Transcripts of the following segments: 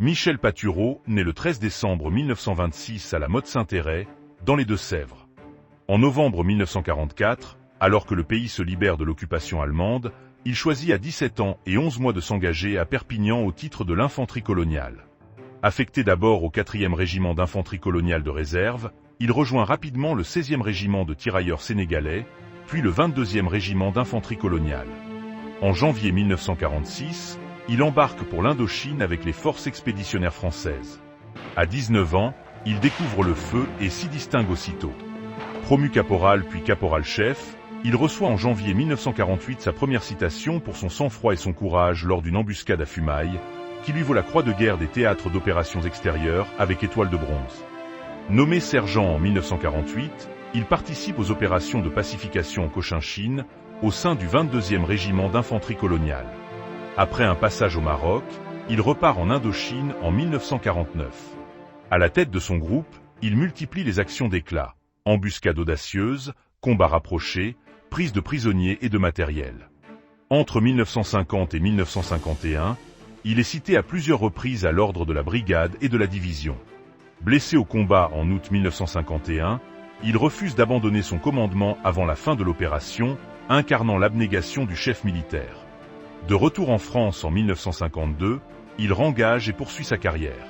Michel Patureau naît le 13 décembre 1926 à la Motte-Saint-Héret, dans les Deux-Sèvres. En novembre 1944, alors que le pays se libère de l'occupation allemande, il choisit à 17 ans et 11 mois de s'engager à Perpignan au titre de l'infanterie coloniale. Affecté d'abord au 4e régiment d'infanterie coloniale de réserve, il rejoint rapidement le 16e régiment de tirailleurs sénégalais, puis le 22e régiment d'infanterie coloniale. En janvier 1946, il embarque pour l'Indochine avec les forces expéditionnaires françaises. À 19 ans, il découvre le feu et s'y distingue aussitôt. Promu caporal puis caporal-chef, il reçoit en janvier 1948 sa première citation pour son sang-froid et son courage lors d'une embuscade à Fumailles, qui lui vaut la croix de guerre des théâtres d'opérations extérieures avec étoile de bronze. Nommé sergent en 1948, il participe aux opérations de pacification en Cochinchine, au sein du 22e régiment d'infanterie coloniale. Après un passage au Maroc, il repart en Indochine en 1949. À la tête de son groupe, il multiplie les actions d'éclat, embuscades audacieuses, combats rapprochés, prise de prisonniers et de matériel. Entre 1950 et 1951, il est cité à plusieurs reprises à l'ordre de la brigade et de la division. Blessé au combat en août 1951, il refuse d'abandonner son commandement avant la fin de l'opération, incarnant l'abnégation du chef militaire. De retour en France en 1952, il rengage et poursuit sa carrière.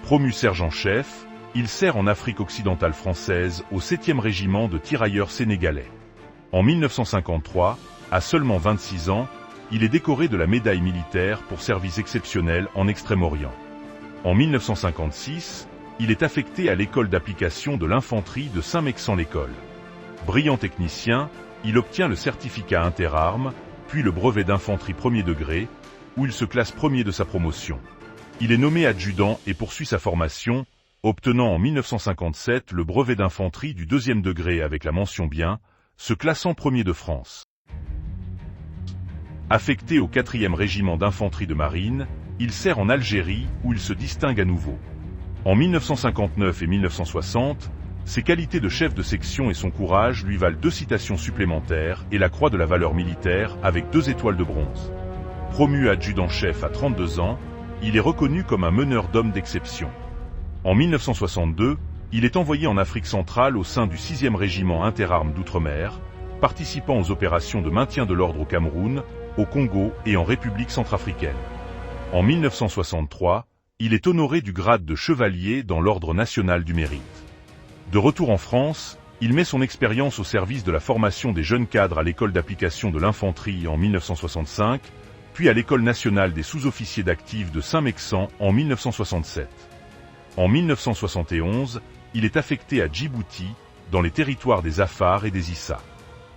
Promu sergent-chef, il sert en Afrique occidentale française au 7e régiment de tirailleurs sénégalais. En 1953, à seulement 26 ans, il est décoré de la médaille militaire pour service exceptionnel en Extrême-Orient. En 1956, il est affecté à l'école d'application de l'infanterie de Saint-Mexant-l'École. Brillant technicien, il obtient le certificat interarmes, puis le brevet d'infanterie premier degré, où il se classe premier de sa promotion. Il est nommé adjudant et poursuit sa formation, obtenant en 1957 le brevet d'infanterie du 2e degré avec la mention bien, se classant premier de France. Affecté au 4e régiment d'infanterie de marine, il sert en Algérie où il se distingue à nouveau. En 1959 et 1960, ses qualités de chef de section et son courage lui valent 2 citations supplémentaires et la croix de la valeur militaire avec 2 étoiles de bronze. Promu adjudant-chef à 32 ans, il est reconnu comme un meneur d'hommes d'exception. En 1962, il est envoyé en Afrique centrale au sein du 6e régiment interarmes d'outre-mer, participant aux opérations de maintien de l'ordre au Cameroun, au Congo et en République centrafricaine. En 1963, il est honoré du grade de chevalier dans l'Ordre national du mérite. De retour en France, il met son expérience au service de la formation des jeunes cadres à l'école d'application de l'infanterie en 1965, puis à l'école nationale des sous-officiers d'actifs de Saint-Mexant en 1967. En 1971, il est affecté à Djibouti, dans les territoires des Afars et des Issa.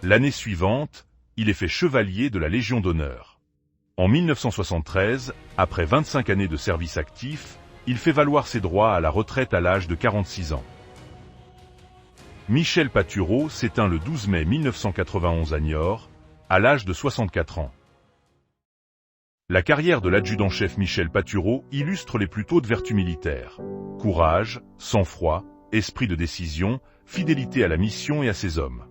L'année suivante, il est fait chevalier de la Légion d'honneur. En 1973, après 25 années de service actif, il fait valoir ses droits à la retraite à l'âge de 46 ans. Michel Patureau s'éteint le 12 mai 1991 à Niort, à l'âge de 64 ans. La carrière de l'adjudant-chef Michel Patureau illustre les plus hautes vertus militaires. Courage, sang-froid, esprit de décision, fidélité à la mission et à ses hommes.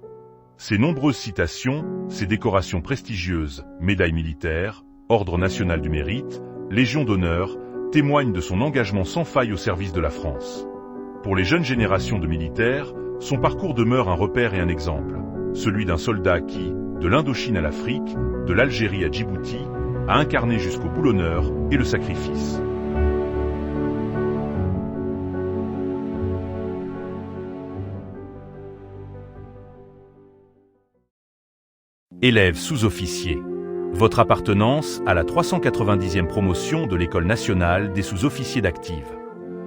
Ses nombreuses citations, ses décorations prestigieuses, médailles militaires, Ordre national du mérite, Légion d'honneur, témoignent de son engagement sans faille au service de la France. Pour les jeunes générations de militaires, son parcours demeure un repère et un exemple, celui d'un soldat qui, de l'Indochine à l'Afrique, de l'Algérie à Djibouti, a incarné jusqu'au bout l'honneur et le sacrifice. Élève sous-officier. Votre appartenance à la 390e promotion de l'École nationale des sous-officiers d'active.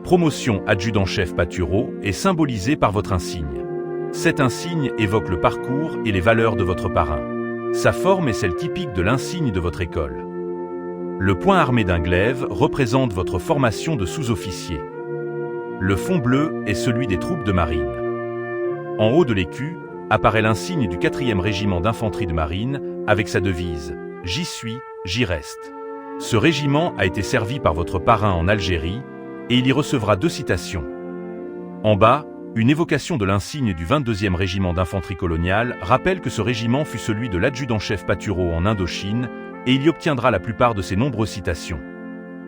Promotion adjudant-chef Patureau est symbolisée par votre insigne. Cet insigne évoque le parcours et les valeurs de votre parrain. Sa forme est celle typique de l'insigne de votre école. Le point armé d'un glaive représente votre formation de sous-officier. Le fond bleu est celui des troupes de marine. En haut de l'écu apparaît l'insigne du 4e régiment d'infanterie de marine avec sa devise « J'y suis, j'y reste ». Ce régiment a été servi par votre parrain en Algérie et il y recevra 2 citations. En bas, une évocation de l'insigne du 22e régiment d'infanterie coloniale rappelle que ce régiment fut celui de l'adjudant-chef Patureau en Indochine et il y obtiendra la plupart de ses nombreuses citations.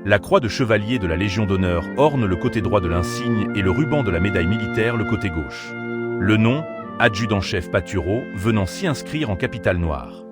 La croix de chevalier de la Légion d'honneur orne le côté droit de l'insigne et le ruban de la médaille militaire le côté gauche. Le nom, adjudant-chef Patureau, venant s'y inscrire en capitale noire.